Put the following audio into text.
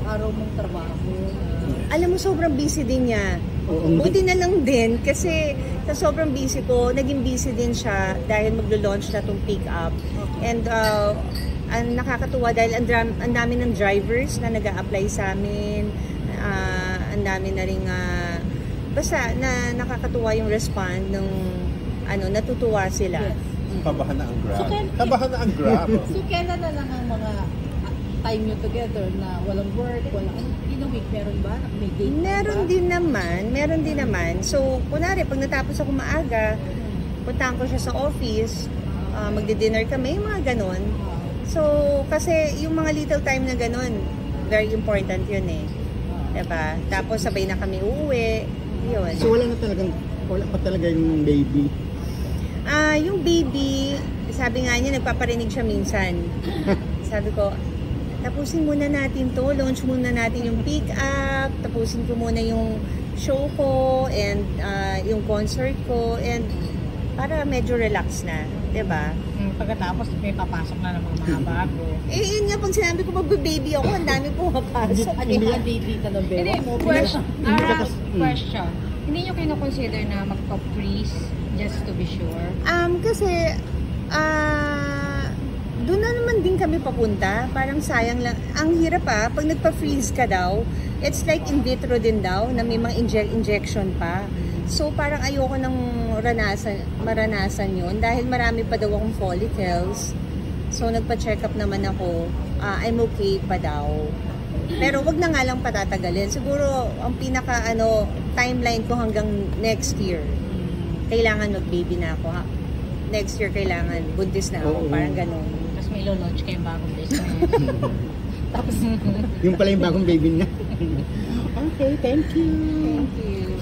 araw-araw mong trabaho? Alam mo, sobrang busy din niya. Buti na lang din kasi sa sobrang busy ko, naging busy din siya dahil maglo-launch na itong pick up. And ang nakakatuwa dahil ang dami ng drivers na nag-a-apply sa amin. Ang dami na rin basta na nakakatuwa yung respond ng natutuwa sila. Kabahan na ang Grab. Kabahan na ang Grab. So kailan na lang ang mga time nyo together na walang work, walang in a week, meron ba? May date Meron din naman. So, kunwari, pag natapos ako maaga, puntahan ko siya sa office, magdi-dinner kami, mga ganon. So, kasi yung mga little time na ganon, very important yun eh. Diba? Tapos sabay na kami uuwi. Yun. So, wala pa talaga yung baby? Yung baby, sabi nga niya, nagpaparinig siya minsan. Sabi ko, tapusin muna natin to, launch muna natin yung pick up, tapusin ko muna yung show ko and yung concert ko and para medyo relax na, 'di ba? Pagkatapos may papasok na ng mga bago. Yun nga, pag sinabi ko magbe-baby ako, ang dami pumapasok. Hindi ka na baby. Question. Hindi nyo kino-consider na magpa-freeze just to be sure? Kasi doon na naman din kami papunta. Parang sayang lang. Ang hirap pag nagpa-freeze ka daw, it's like in vitro din daw, na may mga injection pa. So parang ayoko nang maranasan yun dahil marami pa daw akong follicles. So nagpa-check up naman ako. I'm okay pa daw. Pero wag na nga lang patatagalin. Siguro ang pinaka timeline ko hanggang next year. Kailangan mag-baby na ako. Next year kailangan buntis na ako. Parang ganun. Tapos may launch kayong bagong business. Yung pala yung bagong baby niya. Okay, thank you. Thank you.